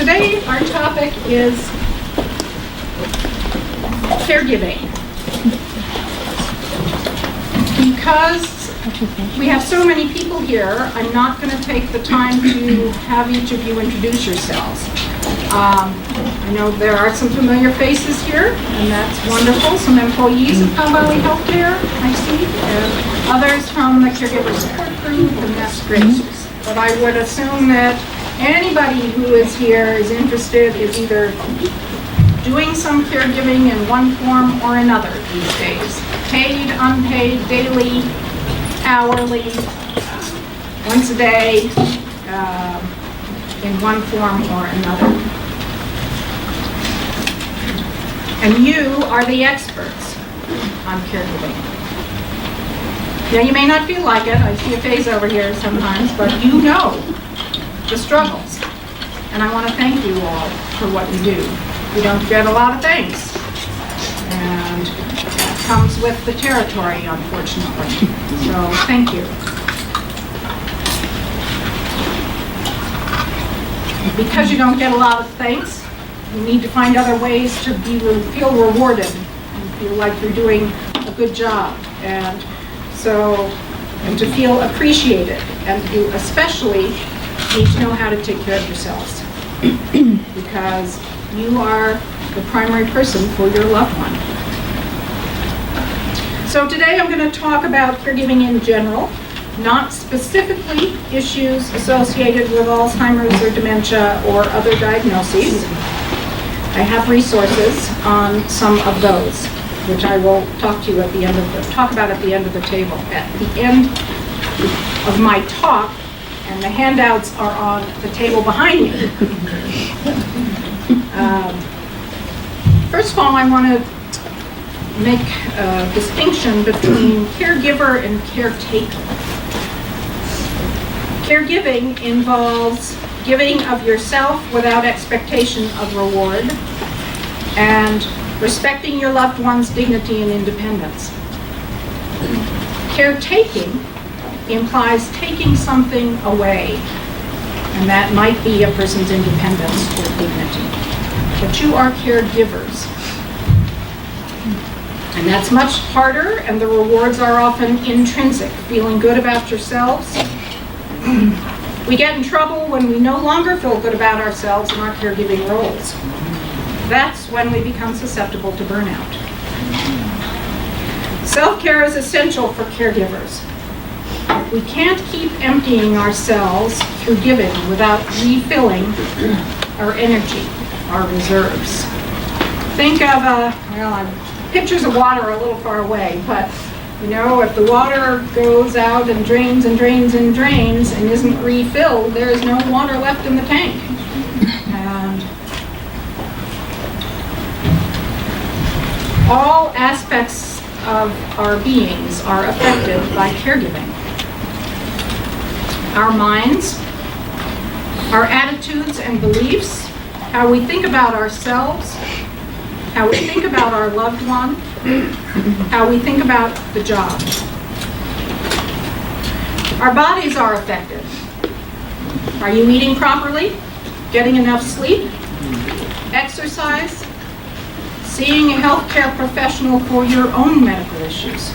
Today our topic is caregiving. Because we have so many people here, I'm not going to take the time to have each of you introduce yourselves. I know there are some familiar faces here, and that's wonderful. Some employees of Powell Valley Healthcare, I see, and others from the Caregiver Support Group, and that's great. But I would assume that anybody who is here is interested is either doing some caregiving in one form or another these days. Paid, unpaid, daily, hourly, once a day, in one form or another. And you are the experts on caregiving. Now, you may not feel like it. I see a face over here sometimes, but you know the struggles. And I want to thank you all for what you do. You don't get a lot of thanks. And that comes with the territory, unfortunately. So, thank you. Because you don't get a lot of thanks, you need to find other ways to feel rewarded and feel like you're doing a good job. And to feel appreciated. And you especially need to know how to take care of yourselves. Because you are the primary person for your loved one. So today I'm going to talk about caregiving in general, not specifically issues associated with Alzheimer's or dementia or other diagnoses. I have resources on some of those, which I will talk about at the end of the table. At the end of my talk, and the handouts are on the table behind me. First of all, I want to make a distinction between caregiver and caretaker. Caregiving involves giving of yourself without expectation of reward and respecting your loved one's dignity and independence. Caretaking implies taking something away, and that might be a person's independence or dignity. But you are caregivers. And that's much harder, and the rewards are often intrinsic, feeling good about yourselves. We get in trouble when we no longer feel good about ourselves in our caregiving roles. That's when we become susceptible to burnout. Self-care is essential for caregivers. We can't keep emptying ourselves through giving without refilling our energy, our reserves. Think of pictures of water are a little far away, but if the water goes out and drains and drains and drains and isn't refilled, there is no water left in the tank. And all aspects of our beings are affected by caregiving. Our minds, our attitudes and beliefs, how we think about ourselves, how we think about our loved one, how we think about the job. Our bodies are affected. Are you eating properly? Getting enough sleep? Exercise? Seeing a healthcare professional for your own medical issues?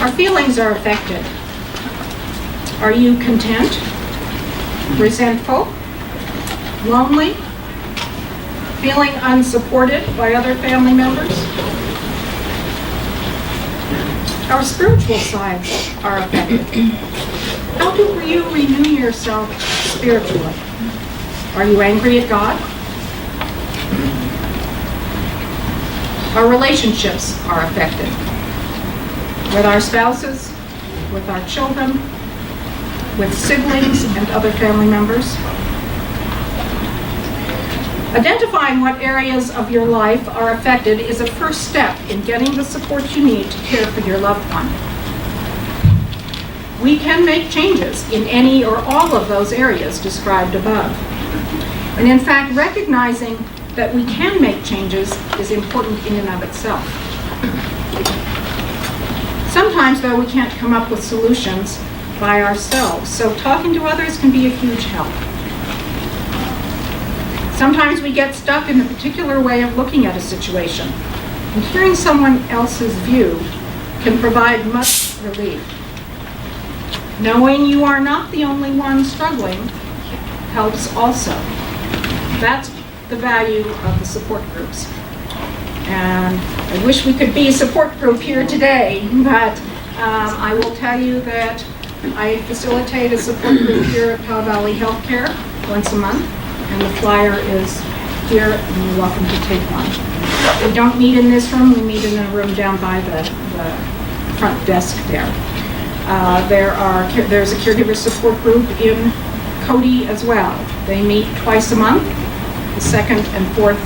Our feelings are affected. Are you content? Resentful? Lonely? Feeling unsupported by other family members? Our spiritual sides are affected. How do you renew yourself spiritually? Are you angry at God? Our relationships are affected. With our spouses, with our children, with siblings and other family members. Identifying what areas of your life are affected is a first step in getting the support you need to care for your loved one. We can make changes in any or all of those areas described above. And in fact, recognizing that we can make changes is important in and of itself. Sometimes, though, we can't come up with solutions by ourselves. So talking to others can be a huge help. Sometimes we get stuck in a particular way of looking at a situation, and hearing someone else's view can provide much relief. Knowing you are not the only one struggling helps also. That's the value of the support groups. And I wish we could be a support group here today, but I will tell you that I facilitate a support group here at Powell Valley Healthcare once a month, and the flyer is here, and you're welcome to take one. We don't meet in this room, we meet in a room down by the front desk there. There's a caregiver support group in Cody as well. They meet twice a month, the second and fourth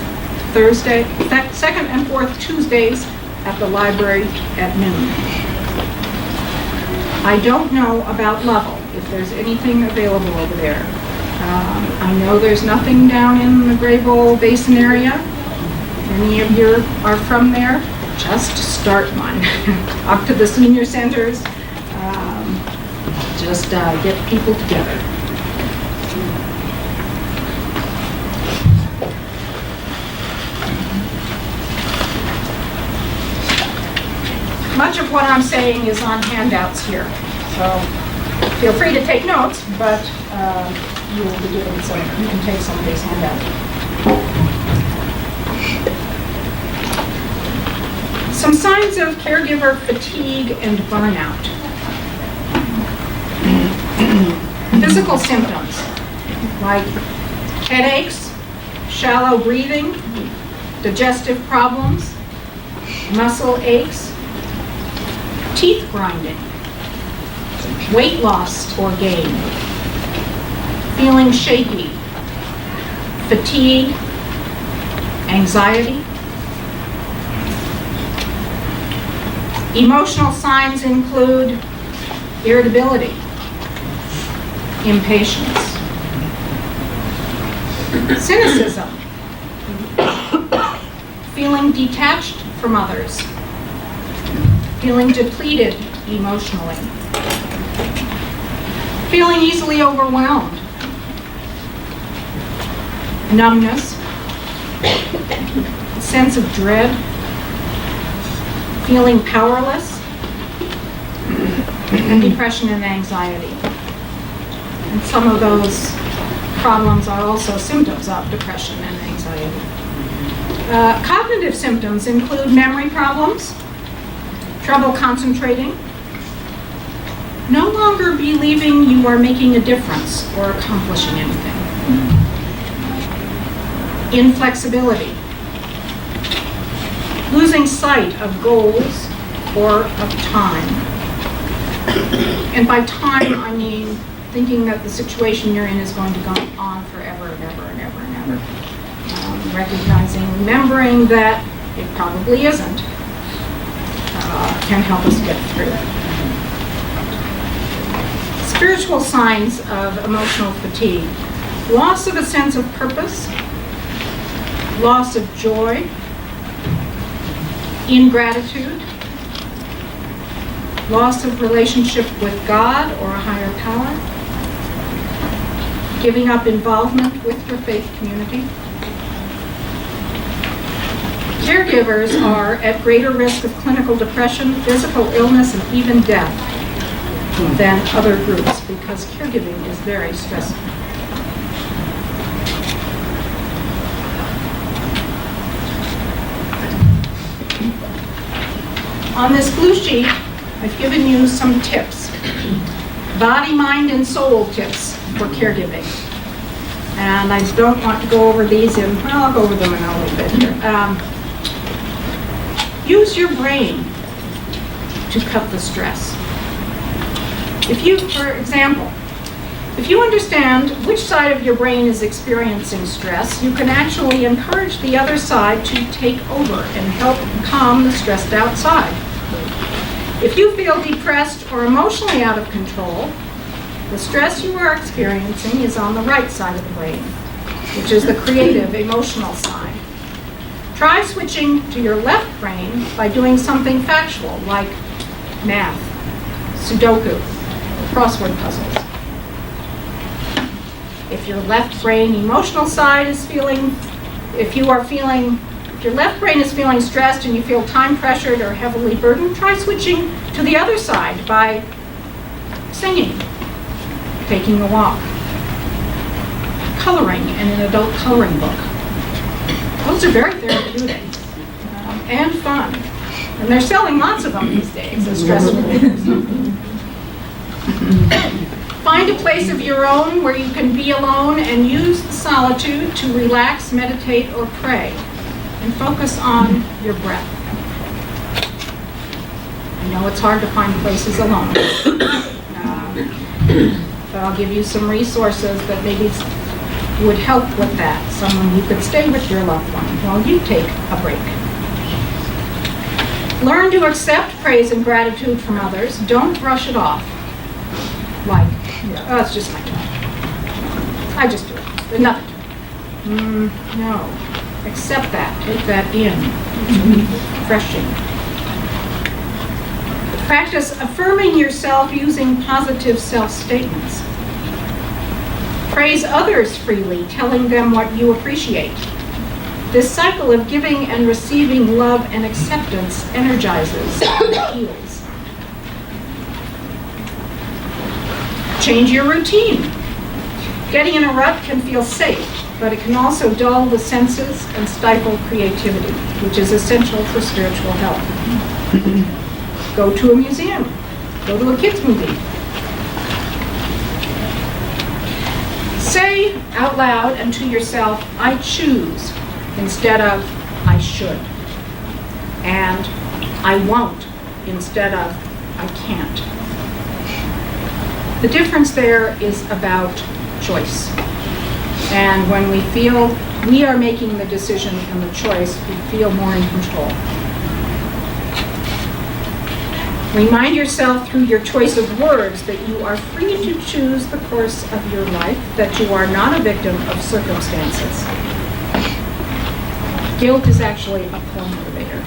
Tuesdays at the library at noon. I don't know about Lovell, if there's anything available over there. I know there's nothing down in the Graybull Basin area. Many of you are from there. Just start one. Talk to the senior centers. Just get people together. Much of what I'm saying is on handouts here, so feel free to take notes, but you will be given some, you can take some of these handouts. Some signs of caregiver fatigue and burnout. Physical symptoms like headaches, shallow breathing, digestive problems, muscle aches, teeth grinding, weight loss or gain, feeling shaky, fatigue, anxiety. Emotional signs include irritability, impatience, cynicism, feeling detached from others, feeling depleted emotionally, feeling easily overwhelmed, numbness, a sense of dread, feeling powerless, and depression and anxiety. And some of those problems are also symptoms of depression and anxiety. Cognitive symptoms include memory problems, trouble concentrating, no longer believing you are making a difference or accomplishing anything, inflexibility, losing sight of goals or of time. And by time, I mean thinking that the situation you're in is going to go on forever and ever and ever and ever. Remembering that it probably isn't, can help us get through it. Spiritual signs of emotional fatigue: loss of a sense of purpose, loss of joy, ingratitude, loss of relationship with God or a higher power, giving up involvement with your faith community. Caregivers are at greater risk of clinical depression, physical illness, and even death than other groups because caregiving is very stressful. On this blue sheet, I've given you some tips, body, mind, and soul tips for caregiving. And I don't want to go over these I'll go over them in a little bit here. Use your brain to cut the stress. For example, if you understand which side of your brain is experiencing stress, you can actually encourage the other side to take over and help calm the stressed out side. If you feel depressed or emotionally out of control, the stress you are experiencing is on the right side of the brain, which is the creative, emotional side. Try switching to your left brain by doing something factual like math, Sudoku, crossword puzzles. If your left brain emotional side is feeling, if your left brain is feeling stressed and you feel time pressured or heavily burdened, try switching to the other side by singing, taking a walk, coloring in an adult coloring book. Those are very therapeutic and fun. And they're selling lots of them these days as stress relievers. Find a place of your own where you can be alone and use the solitude to relax, meditate, or pray. And focus on your breath. I know it's hard to find places alone. But I'll give you some resources that maybe would help with that. Someone you could stay with your loved one while you take a break. Learn to accept praise and gratitude from others. Don't brush it off. Like, oh, it's just my job. I just do it. There's nothing to it. No. Accept that. Take that in. Refreshing. Practice affirming yourself using positive self-statements. Praise others freely, telling them what you appreciate. This cycle of giving and receiving love and acceptance energizes and heals. Change your routine. Getting in a rut can feel safe, but it can also dull the senses and stifle creativity, which is essential for spiritual health. Go to a museum. Go to a kids' movie. Say out loud and to yourself, I choose, instead of I should. And I won't, instead of I can't. The difference there is about choice. And when we feel we are making the decision and the choice, we feel more in control. Remind yourself through your choice of words that you are free to choose the course of your life, that you are not a victim of circumstances. Guilt is actually a poor motivator.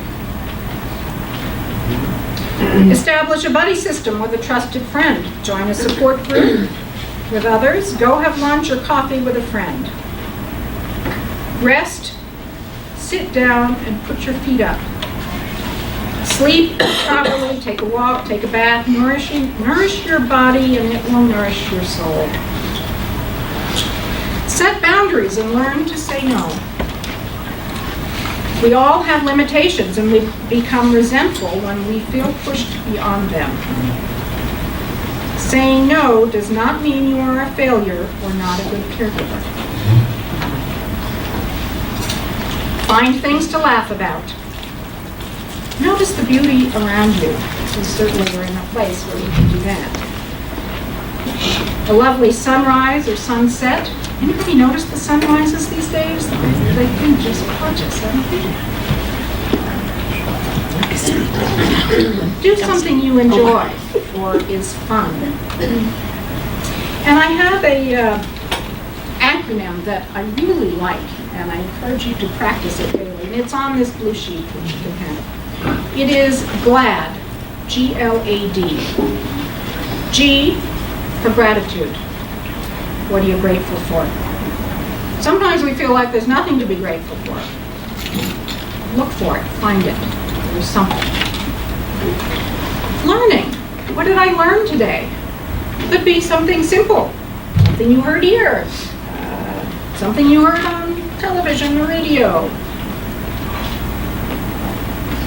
Establish a buddy system with a trusted friend. Join a support group with others. Go have lunch or coffee with a friend. Rest, sit down, and put your feet up. Sleep properly, take a walk, take a bath, nourish your body, and it will nourish your soul. Set boundaries and learn to say no. We all have limitations, and we become resentful when we feel pushed beyond them. Saying no does not mean you are a failure or not a good caregiver. Find things to laugh about. Notice the beauty around you. So certainly we're in a place where you can do that. A lovely sunrise or sunset. Anybody notice the sunrises these days? They've been just gorgeous, haven't they? Do something you enjoy or is fun. And I have a acronym that I really like, and I encourage you to practice it daily. And it's on this blue sheet that you can have. It is GLAD, G-L-A-D. G for gratitude. What are you grateful for? Sometimes we feel like there's nothing to be grateful for. Look for it, find it. There's something. Learning. What did I learn today? Could be something simple. Something you heard here. Something you heard on television or radio.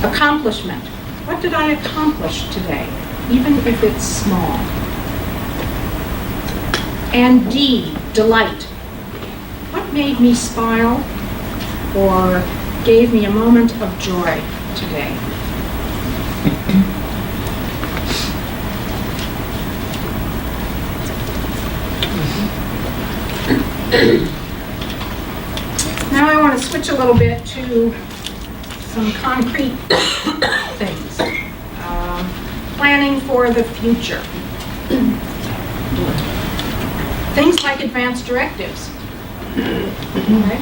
Accomplishment. What did I accomplish today? Even if it's small. And D, delight. What made me smile or gave me a moment of joy today? Now I want to switch a little bit to some concrete things. Planning for the future. Things like advanced directives. Okay.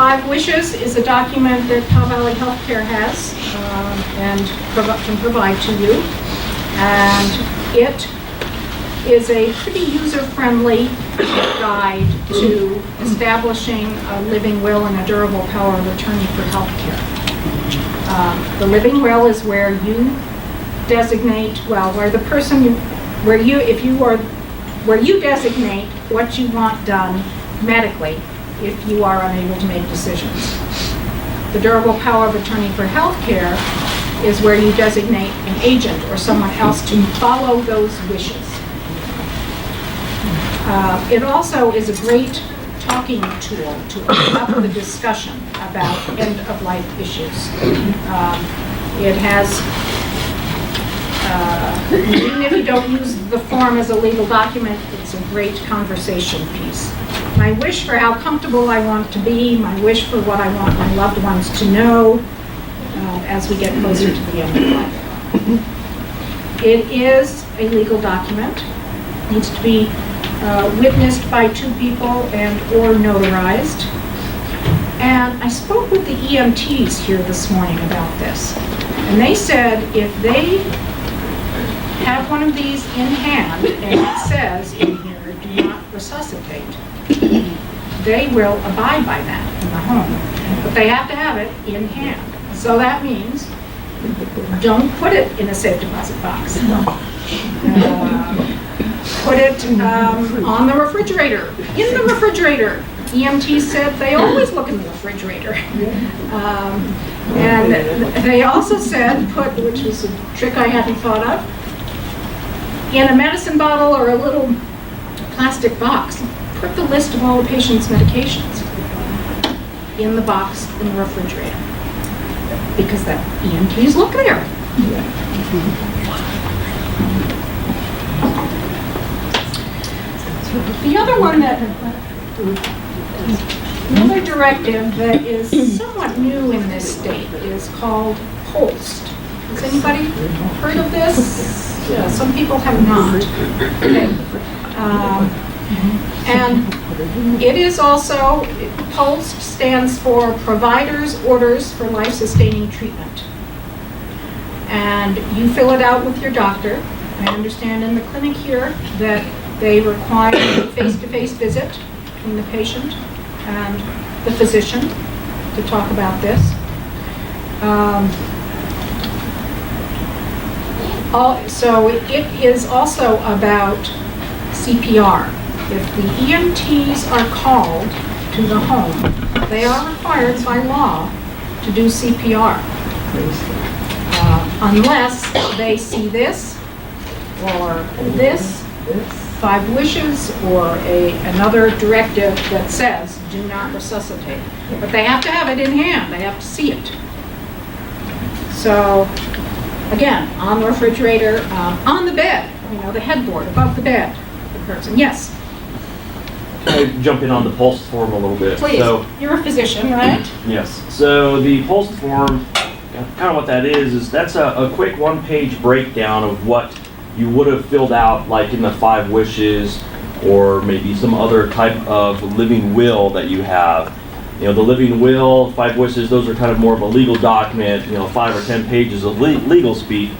5 Wishes is a document that Cal Valley Healthcare has and can provide to you. And it is a pretty user-friendly guide to establishing a living will and a durable power of attorney for healthcare. The living will is where you designate, where the person, where you designate what you want done medically if you are unable to make decisions. The durable power of attorney for healthcare is where you designate an agent or someone else to follow those wishes. It also is a great talking tool to open up the discussion about end-of-life issues. It has, even if you don't use the form as a legal document, it's a great conversation piece. My wish for how comfortable I want to be, my wish for what I want my loved ones to know as we get closer to the end of life. It is a legal document. It needs to be witnessed by 2 people and or notarized. And I spoke with the EMTs here this morning about this. And they said if they have one of these in hand and it says in here, do not resuscitate, they will abide by that in the home. But they have to have it in hand. So that means don't put it in a safe deposit box. Put it on the refrigerator, in the refrigerator. EMT said they always look in the refrigerator. And they also said which was a trick I hadn't thought of, in a medicine bottle or a little plastic box, put the list of all the patient's medications in the box in the refrigerator. Because the EMTs look there. The other one another directive that is somewhat new in this state is called POLST. Has anybody heard of this? Yeah, some people have not. Okay. And it is also, POLST stands for Providers Orders for Life-Sustaining Treatment. And you fill it out with your doctor. I understand in the clinic here that they require a face-to-face visit between the patient and the physician to talk about this. So it is also about CPR. If the EMTs are called to the home, they are required by law to do CPR. Unless they see this, or this, 5 Wishes, or another directive that says, do not resuscitate. But they have to have it in hand, they have to see it. So, again, on the refrigerator, on the bed, the headboard above the bed, the person, yes? Can I jump in on the POLST form a little bit? Please, you're a physician, right? Yes, so the POLST form, kind of what that is that's a quick 1-page breakdown of what you would have filled out like in the 5 Wishes or maybe some other type of living will that you have. The living will, 5 Wishes, those are kind of more of a legal document, 5 or 10 pages of legal speak.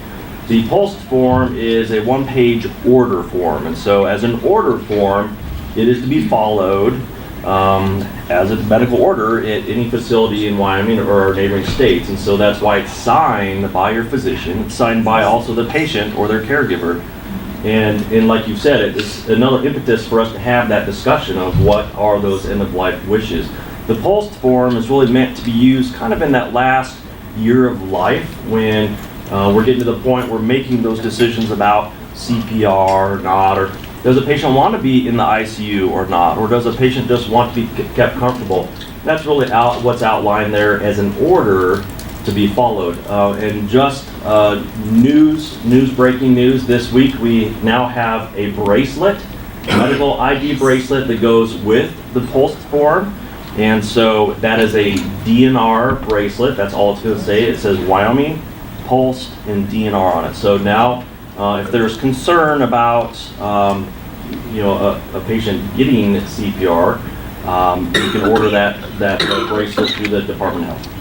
The POLST form is a 1-page order form, and so as an order form, it is to be followed as a medical order at any facility in Wyoming or neighboring states. And so that's why it's signed by your physician. It's signed by also the patient or their caregiver. And like you said, it's another impetus for us to have that discussion of what are those end-of-life wishes. The POLST form is really meant to be used kind of in that last year of life when we're getting to the point where making those decisions about CPR or not, or does a patient want to be in the ICU or not? Or does a patient just want to be kept comfortable? That's really what's outlined there as an order to be followed. And just breaking news this week, we now have a bracelet, a medical ID bracelet that goes with the POLST form. And so that is a DNR bracelet. That's all it's going to say. It says Wyoming, POLST, and DNR on it. So now if there's concern about a patient getting CPR, You can order that bracelet through the Department of Health.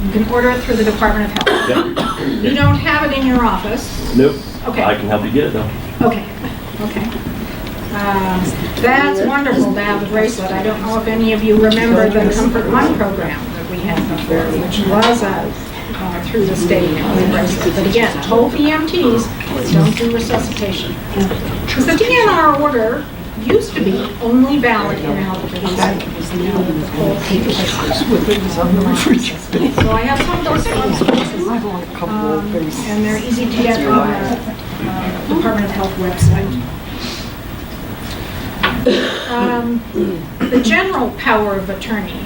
You can order it through the Department of Health. Yep. You don't have it in your office? Nope. Okay. I can help you get it though. Okay, okay. That's wonderful to have the bracelet. I don't know if any of you remember the Comfort One program that we had before, which was through the state bracelet. But again, told EMTs, don't do resuscitation. Because the DNR order used to be only valid in healthcare facilities. Now that the whole so I have some of those bracelets, and they're easy to get on the Department of Health website. The general power of attorney.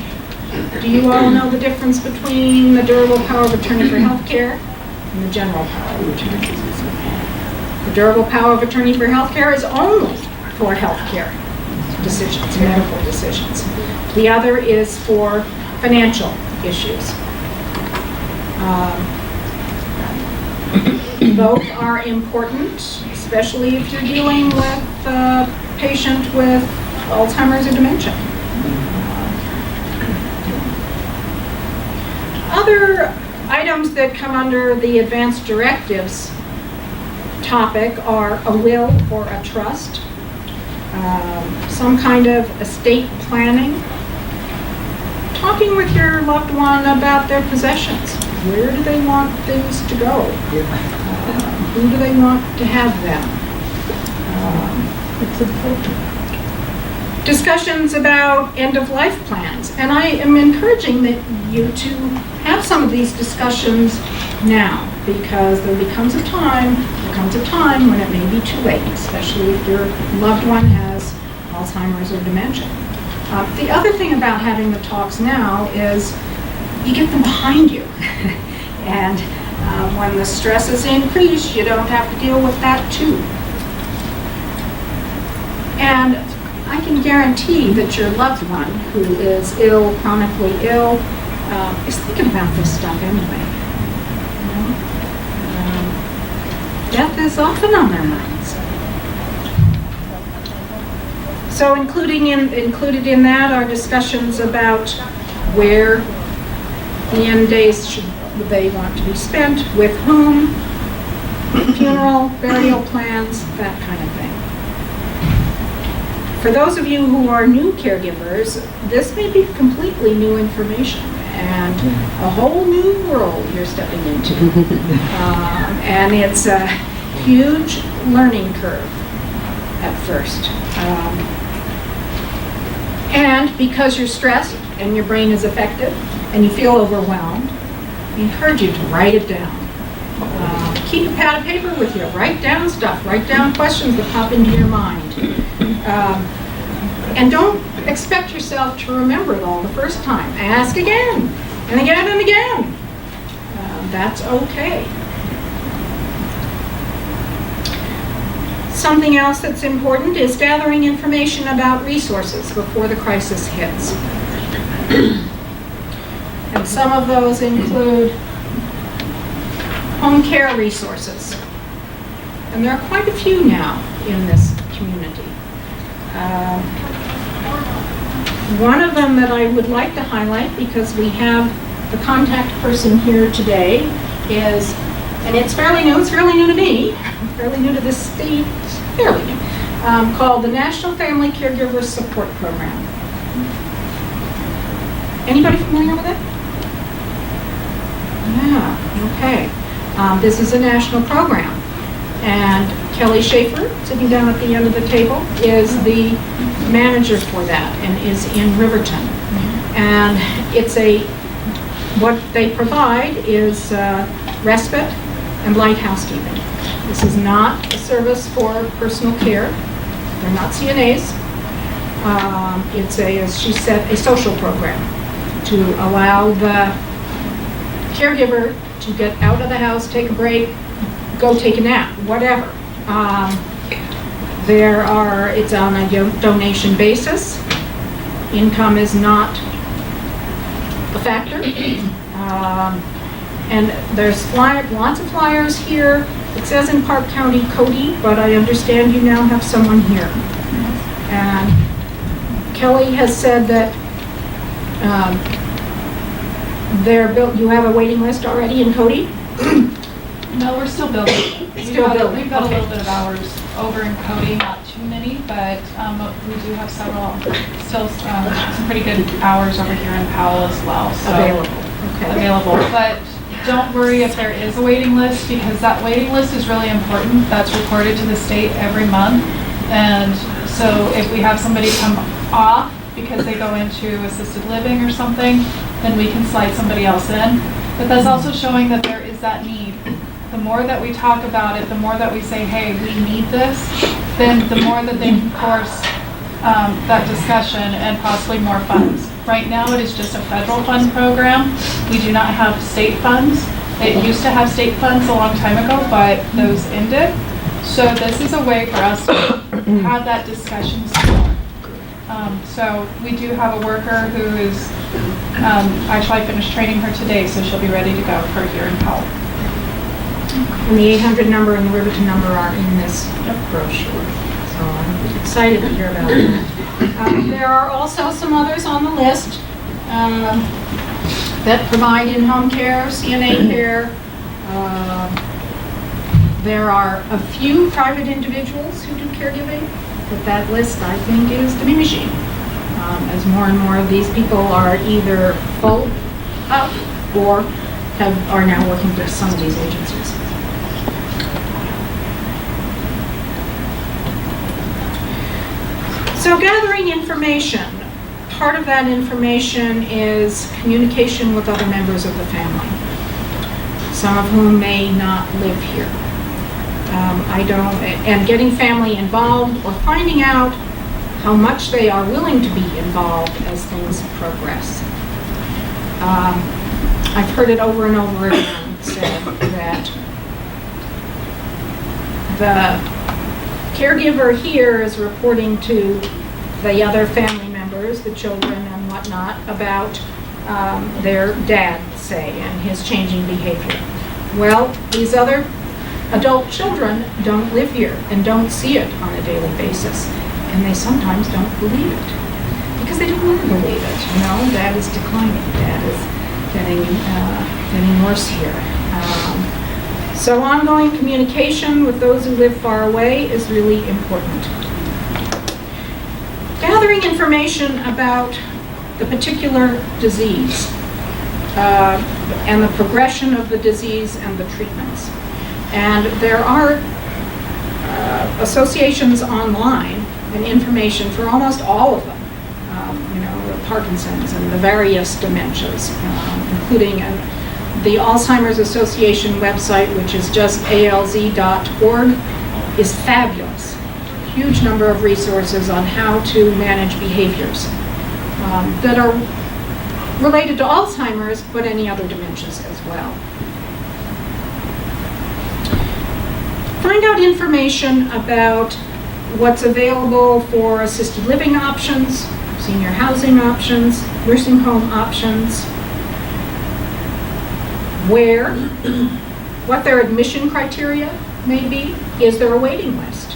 Do you all know the difference between the durable power of attorney for healthcare and the general power of attorney? The durable power of attorney for healthcare is only for healthcare decisions, medical decisions. The other is for financial issues. Both are important, especially if you're dealing with a patient with Alzheimer's or dementia. Other items that come under the advanced directives topic are a will or a trust, some kind of estate planning, talking with your loved one about their possessions. Where do they want things to go? Who do they want to have them? It's important. Discussions about end-of-life plans. And I am encouraging you to have some of these discussions now, because there becomes a time when it may be too late, especially if your loved one has Alzheimer's or dementia. The other thing about having the talks now is you get them behind you. And when the stress is increased, you don't have to deal with that too. And I can guarantee that your loved one who is ill, chronically ill, is thinking about this stuff anyway. You know? Death is often on their minds. So included in that are discussions about where the end days they want to be spent, with whom, funeral, burial plans, that kind of thing. For those of you who are new caregivers, this may be completely new information and a whole new world you're stepping into. And it's a huge learning curve at first. And because you're stressed and your brain is affected and you feel overwhelmed, I encourage you to write it down. Keep a pad of paper with you. Write down stuff. Write down questions that pop into your mind. And don't expect yourself to remember it all the first time. Ask again and again and again. That's okay. Something else that's important is gathering information about resources before the crisis hits. And some of those include home care resources. And there are quite a few now in this community. One of them that I would like to highlight, because we have the contact person here today, is, and it's fairly new to me, fairly new to this state, fairly new, called the National Family Caregiver Support Program. Anybody familiar with it? Yeah, okay. This is a national program. And Kelly Schaefer, sitting down at the end of the table, is the manager for that and is in Riverton. And what they provide is respite and light housekeeping. This is not a service for personal care. They're not CNAs. It's as she said, a social program to allow the caregiver to get out of the house, take a break, go take a nap, whatever. It's on a donation basis. Income is not a factor. And there's lots of flyers here. It says in Park County, Cody, but I understand you now have someone here. And Kelly has said that you have a waiting list already in Cody? No, we're still building. Still building, We've got okay. a little bit of hours over in Cody, not too many, but we do have still some pretty good hours over here in Powell as well. So available. But don't worry if there is a waiting list, because that waiting list is really important. That's reported to the state every month. And so if we have somebody come off because they go into assisted living or something, then we can slide somebody else in. But that's also showing that there is that need. The more that we talk about it, the more that we say, hey, we need this, then the more that they can force that discussion and possibly more funds. Right now, it is just a federal fund program. We do not have state funds. It used to have state funds a long time ago, but those ended. So this is a way for us to have that discussion still. So we do have a worker who is, actually I finished training her today, so she'll be ready to go for here in Powell. And the 800 number and the Riverton number are in this brochure. So I'm excited to hear about that. There are also some others on the list that provide in-home care, CNA care. There are a few private individuals who do caregiving, but that list, I think, is diminishing as more and more of these people are either full up or are now working with some of these agencies. So gathering information, part of that information is communication with other members of the family, some of whom may not live here. And getting family involved or finding out how much they are willing to be involved as things progress. I've heard it over and over again said that the caregiver here is reporting to the other family members, the children and whatnot, about their dad, say, and his changing behavior. Well, these other adult children don't live here and don't see it on a daily basis, and they sometimes don't believe it because they don't want to believe it. You know, dad is declining, dad is getting worse here. So ongoing communication with those who live far away is really important. Gathering information about the particular disease and the progression of the disease and the treatments. And there are associations online and information for almost all of them. The Parkinson's and the various dementias, including the Alzheimer's Association website, which is just alz.org, is fabulous. Huge number of resources on how to manage behaviors that are related to Alzheimer's, but any other dementias as well. Find out information about what's available for assisted living options, senior housing options, nursing home options, what their admission criteria may be. Is there a waiting list?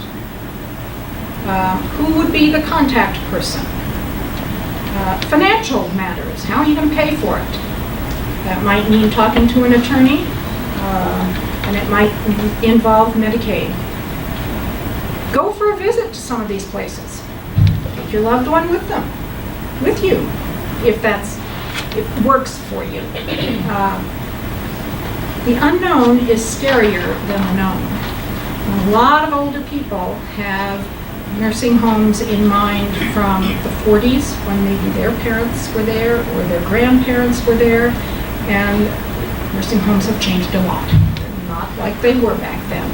Who would be the contact person? Financial matters, how are you going to pay for it? That might mean talking to an attorney, and it might involve Medicaid. Go for a visit to some of these places. Take your loved one with you, if it works for you. The unknown is scarier than the known. A lot of older people have nursing homes in mind from the 40s, when maybe their parents were there or their grandparents were there, and nursing homes have changed a lot. They're not like they were back then.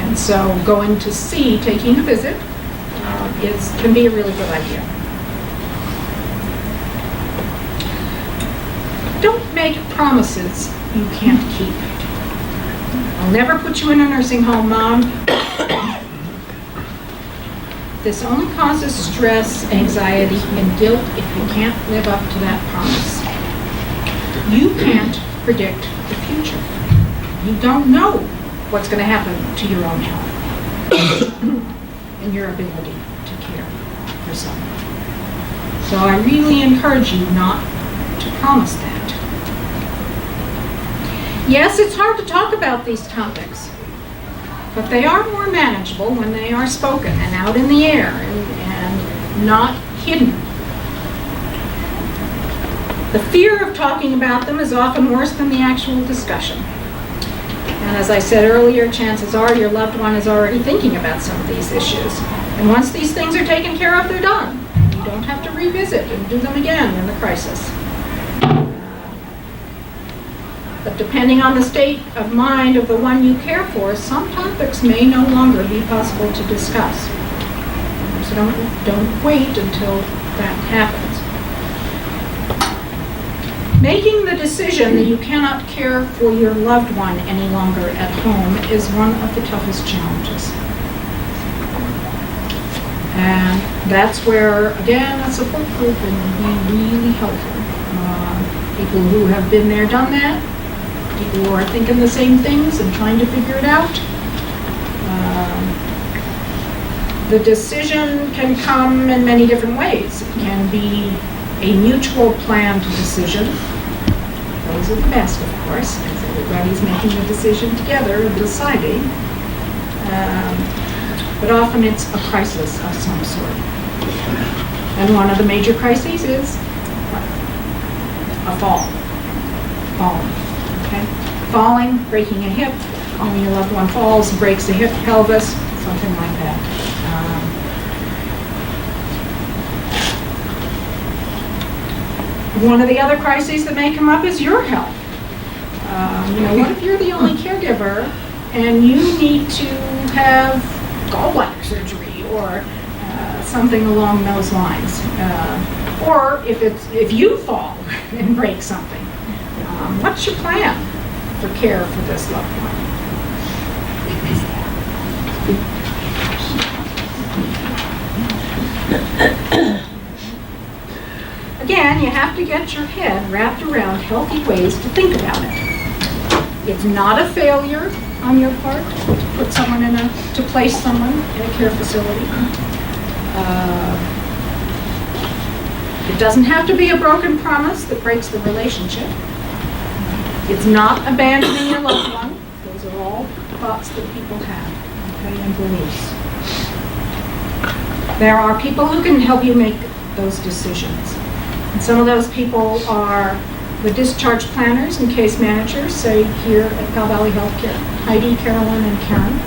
And so going to see, taking a visit, can be a really good idea. Don't make promises you can't keep. I'll never put you in a nursing home, Mom. This only causes stress, anxiety, and guilt if you can't live up to that promise. You can't predict the future. You don't know what's going to happen to your own health and your ability to care for for someone. So I really encourage you not to promise that. Yes, it's hard to talk about these topics, but they are more manageable when they are spoken and out in the air and not hidden. The fear of talking about them is often worse than the actual discussion. And as I said earlier, chances are your loved one is already thinking about some of these issues. And once these things are taken care of, they're done. You don't have to revisit and do them again in the crisis. But depending on the state of mind of the one you care for, some topics may no longer be possible to discuss. So don't wait until that happens. Making the decision that you cannot care for your loved one any longer at home is one of the toughest challenges. And that's where, again, a support group can be really helpful. People who have been there, done that, people who are thinking the same things and trying to figure it out. The decision can come in many different ways. It can be a mutual planned decision. Those are the best, of course, because everybody's making the decision together and deciding. But often it's a crisis of some sort. And one of the major crises is a fall. Falling. Okay? Falling, breaking a hip, when your loved one falls, breaks a hip, pelvis, something like that. One of the other crises that may come up is your health. What if you're the only caregiver and you need to have gallbladder surgery or something along those lines? Or if you fall and break something, what's your plan for care for this loved one? Again, you have to get your head wrapped around healthy ways to think about it. It's not a failure on your part to put someone to place someone in a care facility. It doesn't have to be a broken promise that breaks the relationship. It's not abandoning your loved one. Those are all thoughts that people have, okay, and beliefs. There are people who can help you make those decisions. And some of those people are the discharge planners and case managers, say here at Pell Valley Healthcare, Heidi, Carolyn, and Karen.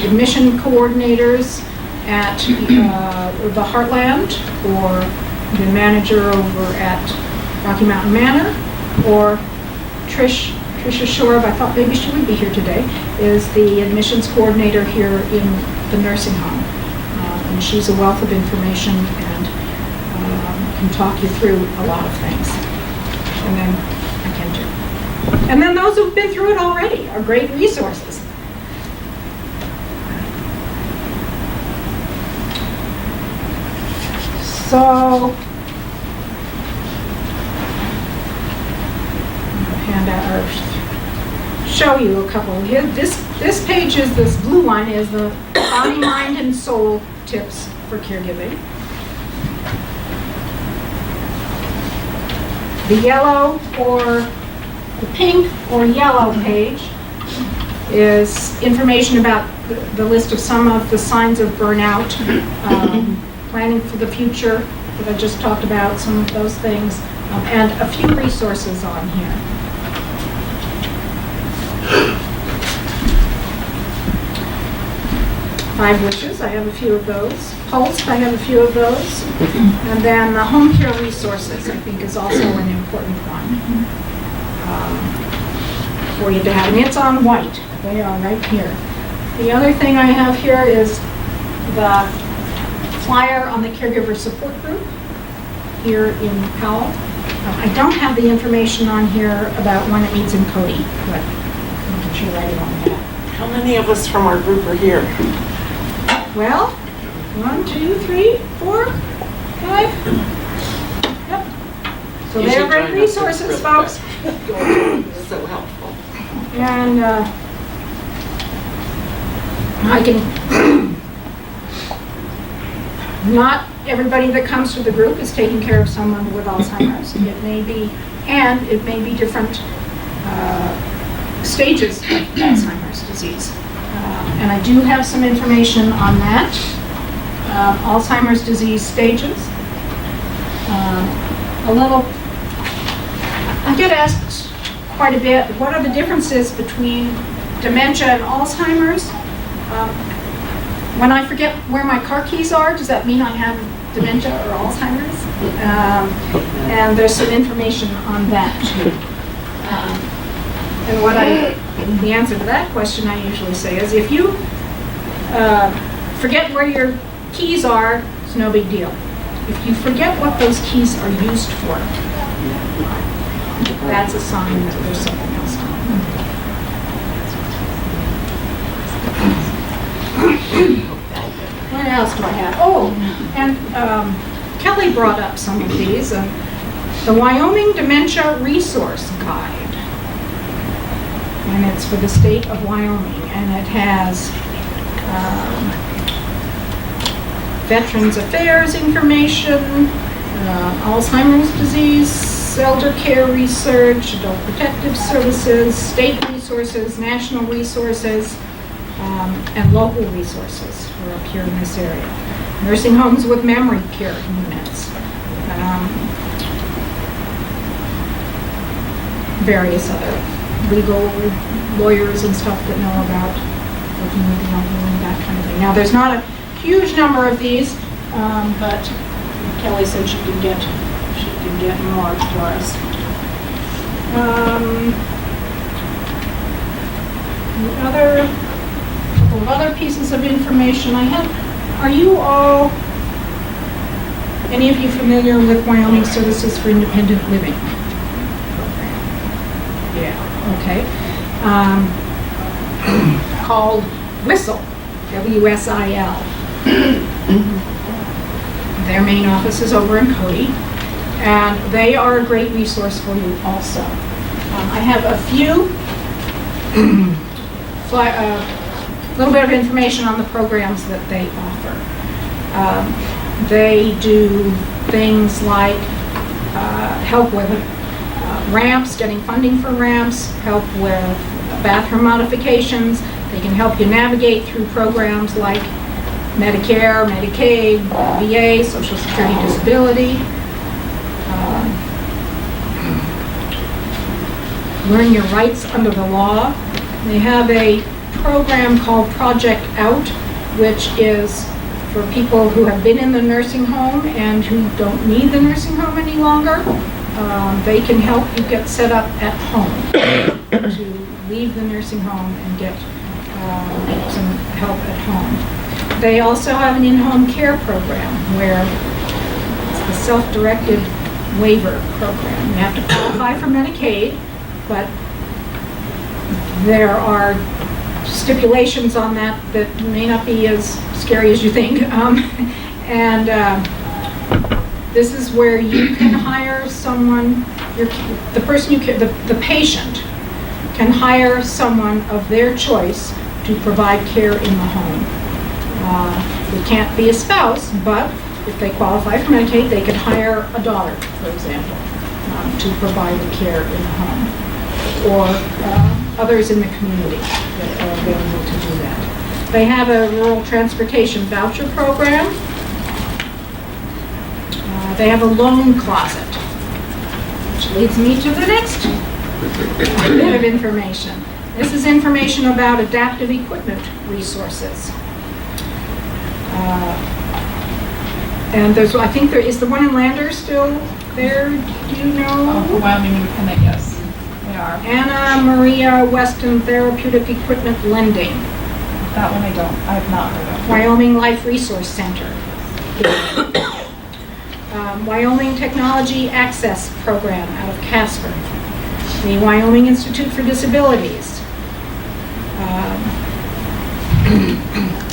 Admission coordinators at the Heartland, or the manager over at Rocky Mountain Manor, or Tricia Shorb, I thought maybe she would be here today, is the admissions coordinator here in the nursing home. And she's a wealth of information and can talk you through a lot of things. And then I can too. And then those who've been through it already are great resources. So, hand out or show you a couple. Here, this page is, this blue one is the body, mind, and soul tips for caregiving. The yellow or the pink or yellow page is information about the list of some of the signs of burnout, planning for the future that I just talked about, some of those things, and a few resources on here. Five Wishes, I have a few of those. Pulse, I have a few of those. And then the home care resources, I think, is also an important one for you to have. And it's on white. They are right here. The other thing I have here is the flyer on the caregiver support group here in Powell. I don't have the information on here about when it meets in Cody, but I can show right on that. How many of us from our group are here? Well, 1, 2, 3, 4, 5. Yep. So they're great resources, folks. So helpful. And I can Not everybody that comes to the group is taking care of someone with Alzheimer's. It may be, and it may be different stages of Alzheimer's disease. And I do have some information on that. Alzheimer's disease stages. I get asked quite a bit, what are the differences between dementia and Alzheimer's? When I forget where my car keys are, does that mean I have dementia or Alzheimer's? And there's some information on that. And the answer to that question I usually say is, if you forget where your keys are, it's no big deal. If you forget what those keys are used for, that's a sign that there's something else going on. What else do I have? Oh, and Kelly brought up some of these. The Wyoming Dementia Resource Guide. And it's for the state of Wyoming. And it has Veterans Affairs information, Alzheimer's disease, elder care research, adult protective services, state resources, national resources, and local resources for up here in this area. Nursing homes with memory care units. Various other legal lawyers and stuff that know about working with the elderly, that kind of thing. Now, there's not a huge number of these, but Kelly said she could get more for us. Couple of other pieces of information I have. Are you all, any of you familiar with Wyoming Services for Independent Living? Yeah, okay. Called WSIL, W-S-I-L. Their main office is over in Cody, and they are a great resource for you also. I have a few, little bit of information on the programs that they offer. They do things like help with ramps, getting funding for ramps, help with bathroom modifications. They can help you navigate through programs like Medicare, Medicaid, VA, Social Security Disability. Learn your rights under the law. They have a program called Project Out, which is for people who have been in the nursing home and who don't need the nursing home any longer. They can help you get set up at home to leave the nursing home and get some help at home. They also have an in-home care program where it's the self-directed waiver program. You have to qualify for Medicaid, but there are stipulations on that that may not be as scary as you think. This is where you can hire someone, the patient can hire someone of their choice to provide care in the home. It can't be a spouse, but if they qualify for Medicaid, they could hire a daughter, for example, to provide the care in the home, or others in the community that are available to do that. They have a rural transportation voucher program. They have a loan closet, which leads me to the next bit of information. This is information about adaptive equipment resources. And I think there is the one in Lander still there. Do you know? Oh, Wyoming Independent, yes, they are. Anna Maria Weston Therapeutic Equipment Lending. That one I have not heard of. Wyoming Life Resource Center. Wyoming Technology Access Program out of Casper. The Wyoming Institute for Disabilities.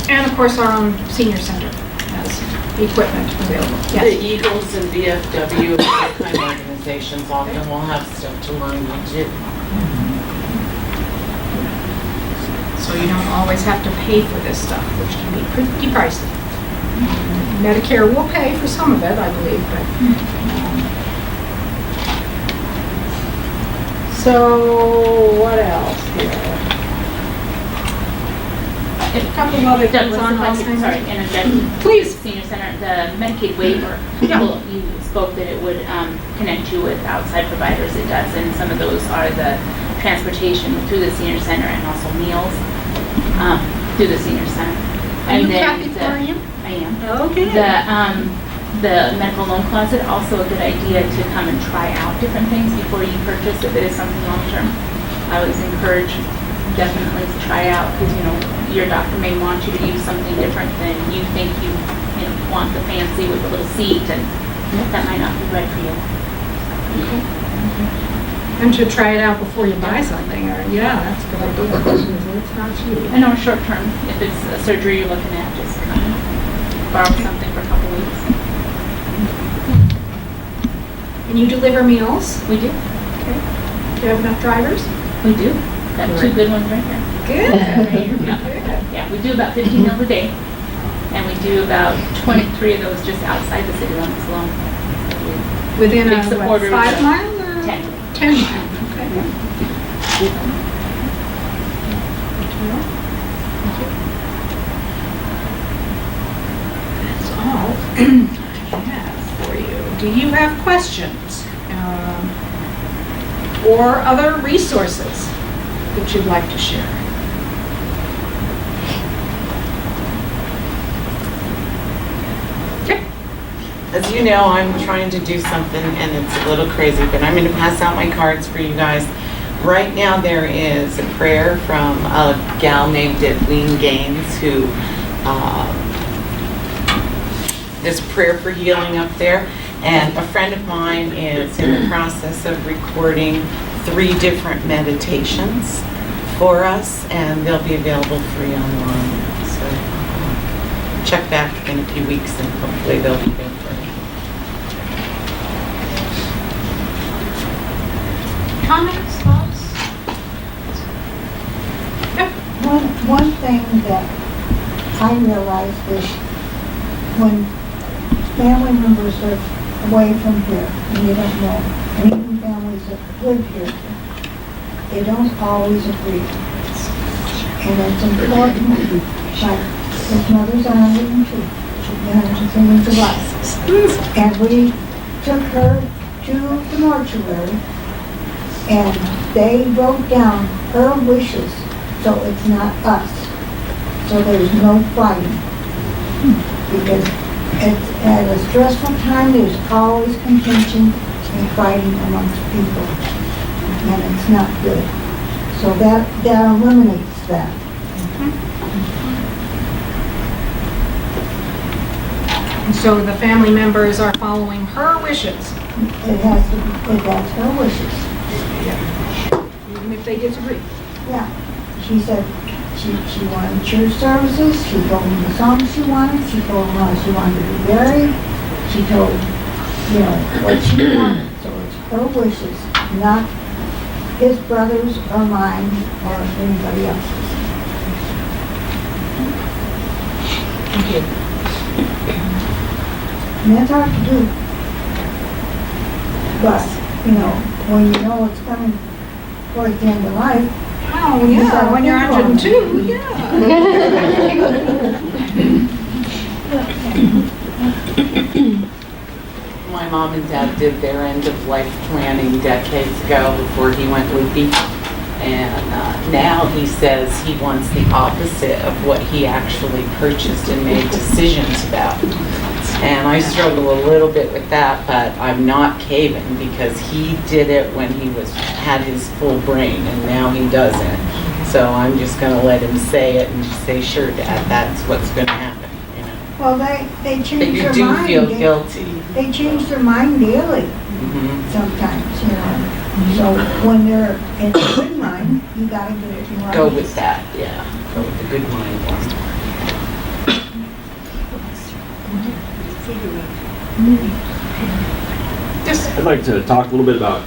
And of course our own senior center has equipment available. Yes. The Eagles and VFW and those kind of organizations often will have stuff to learn you too. So you don't always have to pay for this stuff, which can be pretty pricey. Medicare will pay for some of it, I believe, but. So, what else here? A couple of other things Douglas, on if I could, Alzheimer's. sorry, interject. Please. Senior Center, the Medicaid waiver, Yeah. well, you spoke that it would connect you with outside providers. It does, and some of those are the transportation through the Senior Center and also meals through the Senior Center. Are you And then Kathy the- Florian? I am. Okay. The medical loan closet, also a good idea to come and try out different things before you purchase if it is something long-term. I was encouraged definitely to try out because, you know, your doctor may want you to use something different than you think you want the fancy with the little seat, and that might not be right for you. And to try it out before you buy something, or, yeah, that's a good idea, because it's not cheap. And on short term, if it's a surgery you're looking at, just come and borrow something for a couple weeks. And you deliver meals? We do. Okay. Do you have enough drivers? We do. Got two good ones right here. Good. Yeah, we do about 15 meals a day, and we do about 23 of those just outside the city limits alone. Within Big a, what, supporters 5 of- mile or? 10. 10 mile, okay. That's all I have for you. Do you have questions? Or other resources that you'd like to share? Okay. As you know, I'm trying to do something and it's a little crazy, but I'm going to pass out my cards for you guys. Right now there is a prayer from a gal named Edwene Gaines who there's prayer for healing up there. And a friend of mine is in the process of recording 3 different meditations for us, and they'll be available free online. So check back in a few weeks and hopefully they'll be good for you. Comments, thoughts? Yep. One thing that I realized is when family members are away from here and they don't know, and even families that live here, they don't always agree. And it's important, like his mother's 102, she'll be 103 in July. And we took her to the mortuary and they wrote down her wishes, so it's not us. So there's no fighting. Because at a stressful time, there's always contention and fighting amongst people. And it's not good. So that eliminates that. And so the family members are following her wishes, That's her wishes. even if they disagree. Yeah. She said she wanted church services, she told me the songs she wanted, she told me how she wanted to be buried, she told, what she wanted. So it's her wishes, not his brothers or mine or anybody else's. Thank you. And that's hard to do. But, when you know it's coming towards the end of life, Oh, yeah, when you're 102, yeah. My mom and dad did their end of life planning decades ago before he went loopy. And now he says he wants the opposite of what he actually purchased and made decisions about. And I struggle a little bit with that, but I'm not caving because he did it when he had his full brain and now he doesn't. So I'm just gonna let him say it and just say, sure, Dad, that's what's gonna happen, well, they But change you their do mind. feel guilty. They change their mind daily Mhm. sometimes, So when they're in a good mind, you gotta get it right. Go with that, yeah. Go with the good mind one. I'd like to talk a little bit about,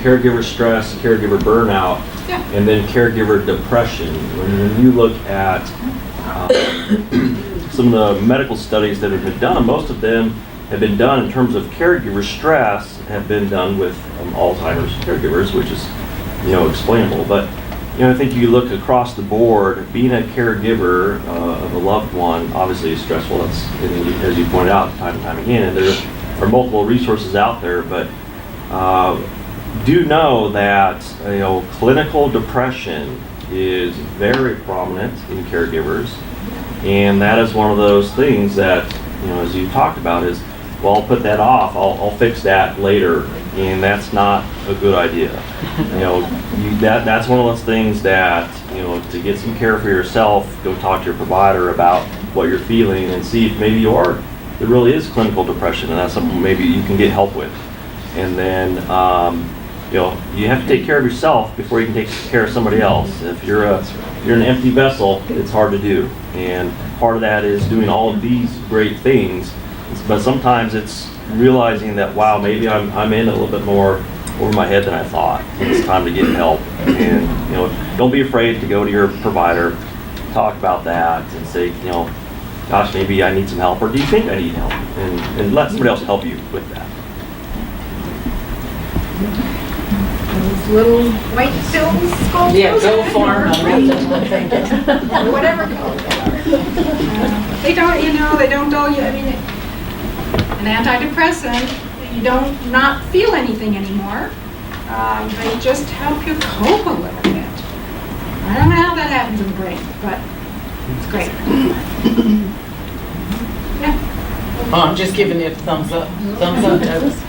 caregiver stress, caregiver burnout, Yeah. and then caregiver depression. When you look at some of the medical studies that have been done, most of them have been done in terms of caregiver stress, have been done with Alzheimer's caregivers, which is, explainable. But, I think you look across the board, being a caregiver of a loved one obviously is stressful. That's, as you pointed out, time and time again, and there are multiple resources out there, but do know that, clinical depression is very prominent in caregivers, and that is one of those things that, as you talked about, is, well, I'll put that off, I'll fix that later, and that's not a good idea. That's one of those things that, to get some care for yourself, go talk to your provider about what you're feeling and see if maybe there really is clinical depression, and that's something maybe you can get help with. And then, you have to take care of yourself before you can take care of somebody else. If you're an empty vessel, it's hard to do. And part of that is doing all of these great things, but sometimes it's realizing that, wow, maybe I'm in a little bit more over my head than I thought. It's time to get help. And, don't be afraid to go to your provider, talk about that, and say, gosh, maybe I need some help, or do you think I need help? And let somebody else help you with that. Those little white pills, gold Yeah, pills, go or for 'em. green, That's what I'm thinking. or whatever color they are. They don't, they don't dull you. I mean, an antidepressant, you don't not feel anything anymore. They just help you cope a little bit. I don't know how that happens in the brain, but it's great. Yeah. Oh, I'm just giving it a thumbs up. Thumbs up, Douglas.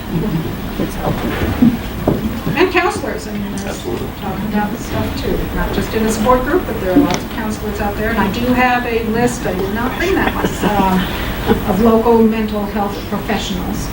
And counselors, there's Absolutely. talking about this stuff too, not just in the support group, but there are lots of counselors out there. And I do have a list, I did not bring that one, of local mental health professionals